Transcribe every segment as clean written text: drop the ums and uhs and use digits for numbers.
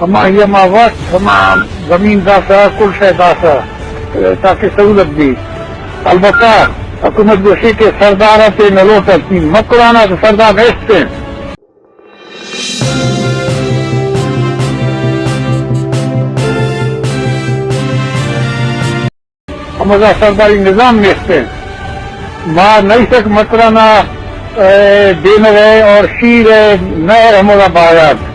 ہمایما وقت تمام زمین داسا کل شہ داسا تاکہ سہولت دی البتہ حکومت گوشی کے سردار سے نلو تک مکرانا تو سردار بیچتے ہیں ہمارا سرداری نظام بیچتے ہیں ماں نہیں تک مکرانا دین رہے اور شیر نئے ہمارا باغات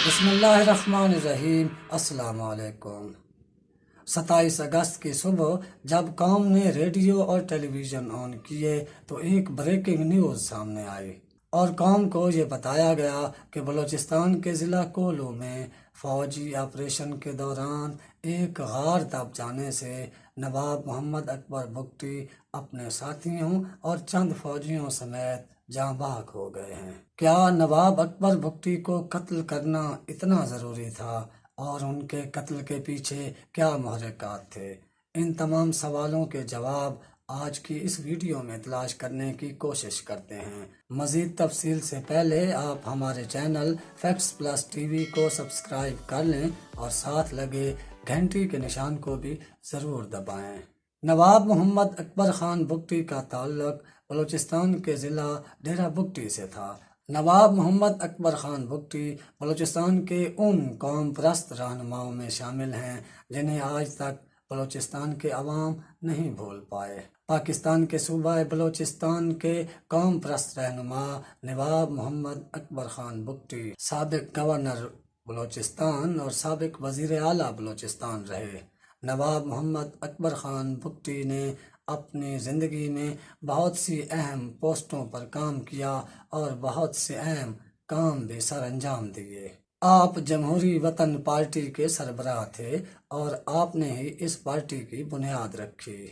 بسم اللہ الرحمن الرحیم۔ السلام علیکم۔ 27 اگست کی صبح جب قوم نے ریڈیو اور ٹیلی ویژن آن کیے تو ایک بریکنگ نیوز سامنے آئی اور قوم کو یہ بتایا گیا کہ بلوچستان کے ضلع کولو میں فوجی آپریشن کے دوران ایک غار دب جانے سے نواب محمد اکبر بگٹی اپنے ساتھیوں اور چند فوجیوں سمیت جاں بحق ہو گئے ہیں۔ کیا نواب اکبر بگٹی کو قتل کرنا اتنا ضروری تھا اور ان کے قتل کے پیچھے کیا محرکات تھے؟ ان تمام سوالوں کے جواب آج کی اس ویڈیو میں تلاش کرنے کی کوشش کرتے ہیں۔ مزید تفصیل سے پہلے آپ ہمارے channel facts plus T V کو سبسکرائب کر لیں اور ساتھ لگے گھنٹی کے نشان کو بھی ضرور دبائیں۔ نواب محمد اکبر خان بگٹی کا تعلق بلوچستان کے ضلع ڈیرہ بگٹی سے تھا۔ نواب محمد اکبر خان بگٹی بلوچستان کے ان قوم پرست رہنماؤں میں شامل ہیں جنہیں آج تک بلوچستان کے عوام نہیں بھول پائے۔ پاکستان کے صوبہ بلوچستان کے قوم پرست رہنما نواب محمد اکبر خان بگٹی سابق گورنر بلوچستان اور سابق وزیر اعلیٰ بلوچستان رہے۔ نواب محمد اکبر خان بگٹی نے اپنی زندگی میں بہت سی اہم پوسٹوں پر کام کیا اور بہت سے اہم کام بھی سر انجام دیے۔ آپ جمہوری وطن پارٹی کے سربراہ تھے اور آپ نے ہی اس پارٹی کی بنیاد رکھی۔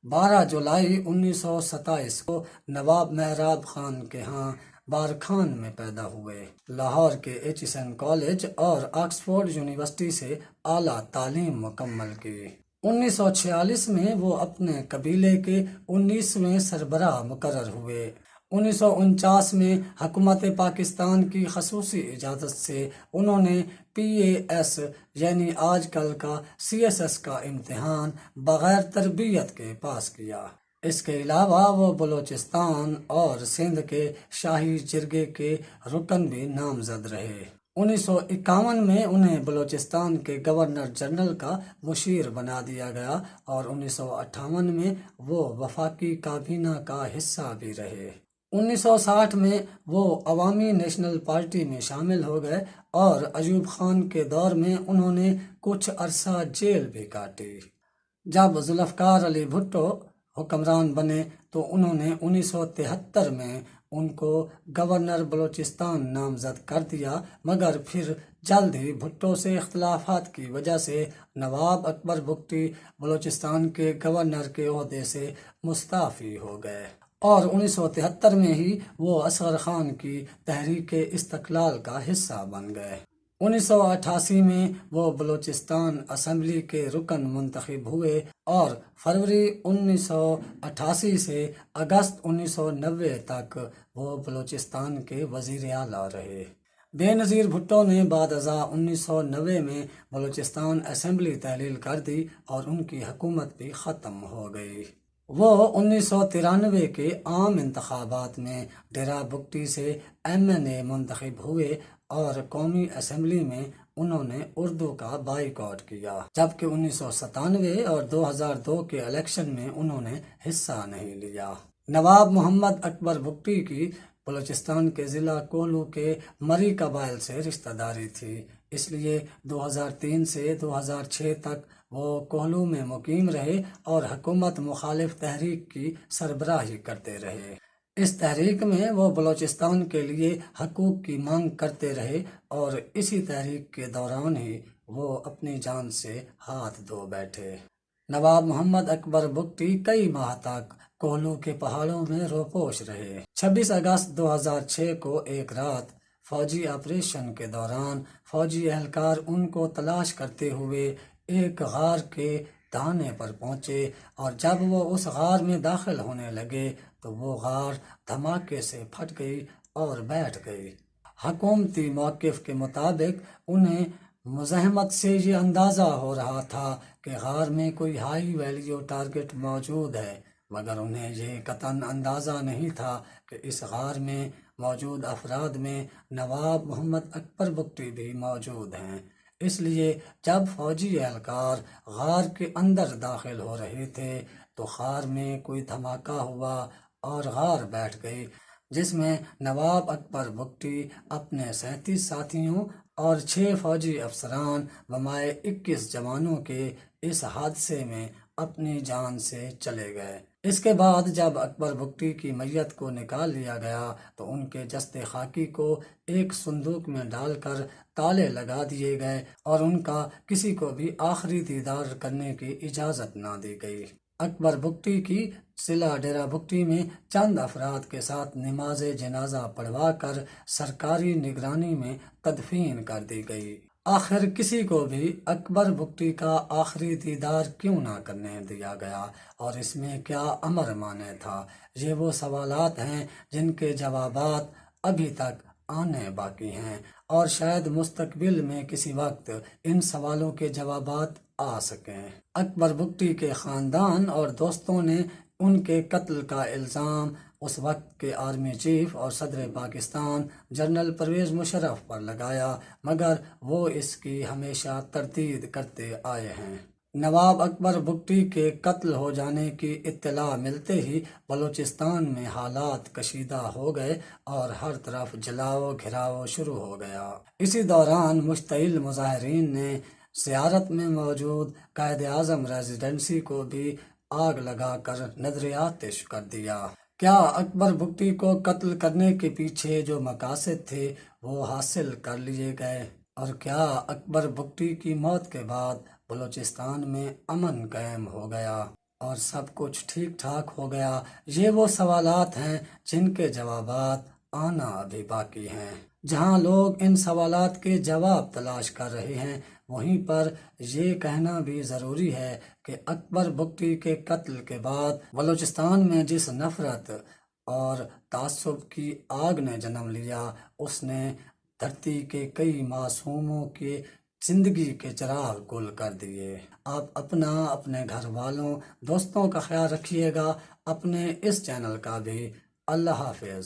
12 جولائی 1927 کو نواب محراب خان کے ہاں بارکھان میں پیدا ہوئے۔ لاہور کے ایچ ایس این کالج اور آکسفورڈ یونیورسٹی سے اعلیٰ تعلیم مکمل کی۔ 1946 میں وہ اپنے قبیلے کے 19ویں سربراہ مقرر ہوئے۔ 1949 میں حکومت پاکستان کی خصوصی اجازت سے انہوں نے PAS یعنی آج کل کا CSS کا امتحان بغیر تربیت کے پاس کیا۔ اس کے علاوہ وہ بلوچستان اور سندھ کے شاہی جرگے کے رکن بھی نامزد رہے۔ 1951 میں انہیں بلوچستان کے گورنر جنرل کا مشیر بنا دیا گیا اور 1958 میں وہ وفاقی کابینہ کا حصہ بھی رہے۔ 1960 میں وہ عوامی نیشنل پارٹی میں شامل ہو گئے اور ایوب خان کے دور میں انہوں نے کچھ عرصہ جیل بھی کاٹی۔ جب ذوالفقار علی بھٹو حکمران بنے تو انہوں نے 1973 میں ان کو گورنر بلوچستان نامزد کر دیا، مگر پھر جلد ہی بھٹو سے اختلافات کی وجہ سے نواب اکبر بگٹی بلوچستان کے گورنر کے عہدے سے مستعفی ہو گئے اور 1973 میں ہی وہ اصغر خان کی تحریک استقلال کا حصہ بن گئے۔ 1988 میں وہ بلوچستان اسمبلی کے رکن منتخب ہوئے اور فروری 1988 سے اگست 1990 تک وہ بلوچستان کے وزیر اعلیٰ رہے۔ بے نظیر بھٹو نے بعد ازاں 1990 میں بلوچستان اسمبلی تحلیل کر دی اور ان کی حکومت بھی ختم ہو گئی۔ وہ 1993 کے عام انتخابات میں ڈیرہ بگٹی سے MNA منتخب ہوئے اور قومی اسمبلی میں انہوں نے اردو کا بائیکاٹ کیا، جبکہ 1997 اور 2002 کے الیکشن میں انہوں نے حصہ نہیں لیا۔ نواب محمد اکبر بگٹی کی بلوچستان کے ضلع کولو کے مری قبائل سے رشتہ داری تھی، اس لیے 2003 سے 2006 تک وہ کولو میں مقیم رہے اور حکومت مخالف تحریک کی سربراہی کرتے رہے۔ اس تحریک میں وہ بلوچستان کے لیے حقوق کی مانگ کرتے رہے اور اسی تحریک کے دوران ہی وہ اپنی جان سے ہاتھ دھو بیٹھے۔ نواب محمد اکبر بگٹی کئی ماہ تک کولو کے پہاڑوں میں روپوش رہے۔ 26 اگست 2006 کو ایک رات فوجی آپریشن کے دوران فوجی اہلکار ان کو تلاش کرتے ہوئے ایک غار کے دانے پر پہنچے اور جب وہ اس غار میں داخل ہونے لگے تو وہ غار دھماکے سے پھٹ گئی اور بیٹھ گئی۔ حکومتی موقف کے مطابق انہیں مزاحمت سے یہ اندازہ ہو رہا تھا کہ غار میں کوئی ہائی ویلیو ٹارگٹ موجود ہے، مگر انہیں یہ قطعاً اندازہ نہیں تھا کہ اس غار میں موجود افراد میں نواب محمد اکبر بگٹی بھی موجود ہیں۔ اس لیے جب فوجی اہلکار غار کے اندر داخل ہو رہے تھے تو غار میں کوئی دھماکہ ہوا اور غار بیٹھ گئی، جس میں نواب اکبر بگٹی اپنے 37 ساتھیوں اور 6 فوجی افسران بمائے 21 جوانوں کے اس حادثے میں اپنی جان سے چلے گئے۔ اس کے بعد جب اکبر بگٹی کی میت کو نکال لیا گیا تو ان کے جسد خاکی کو ایک صندوق میں ڈال کر تالے لگا دیے گئے اور ان کا کسی کو بھی آخری دیدار کرنے کی اجازت نہ دی گئی۔ اکبر بگٹی کی ضلع ڈیرہ بگٹی میں چند افراد کے ساتھ نماز جنازہ پڑھوا کر سرکاری نگرانی میں تدفین کر دی گئی۔ آخر کسی کو بھی اکبر بگٹی کا آخری دیدار کیوں نہ کرنے دیا گیا اور اس میں کیا امر مانے تھا؟ یہ وہ سوالات ہیں جن کے جوابات ابھی تک آنے باقی ہیں اور شاید مستقبل میں کسی وقت ان سوالوں کے جوابات آ سکیں۔ اکبر بگٹی کے خاندان اور دوستوں نے ان کے قتل کا الزام اس وقت کے آرمی چیف اور صدر پاکستان جنرل پرویز مشرف پر لگایا، مگر وہ اس کی ہمیشہ تردید کرتے آئے ہیں۔ نواب اکبر بگٹی کے قتل ہو جانے کی اطلاع ملتے ہی بلوچستان میں حالات کشیدہ ہو گئے اور ہر طرف جلاؤ گھراؤ شروع ہو گیا۔ اسی دوران مشتعل مظاہرین نے زیارت میں موجود قائد اعظم ریزیڈنسی کو بھی آگ لگا کر نذر آتش کر دیا۔ کیا اکبر بگٹی کو قتل کرنے کے پیچھے جو مقاصد تھے وہ حاصل کر لیے گئے؟ اور کیا اکبر بگٹی کی موت کے بعد بلوچستان میں امن قائم ہو گیا اور سب کچھ ٹھیک ٹھاک ہو گیا؟ یہ وہ سوالات ہیں جن کے جوابات آنا ابھی باقی ہیں۔ جہاں لوگ ان سوالات کے جواب تلاش کر رہے ہیں، وہیں پر یہ کہنا بھی ضروری ہے کہ اکبر بگٹی کے قتل کے بعد بلوچستان میں جس نفرت اور تعصب کی آگ نے جنم لیا، اس نے دھرتی کے کئی معصوموں کے زندگی کے چراغ گل کر دیے۔ آپ اپنا، اپنے گھر والوں، دوستوں کا خیال رکھیے گا، اپنے اس چینل کا بھی۔ اللہ حافظ۔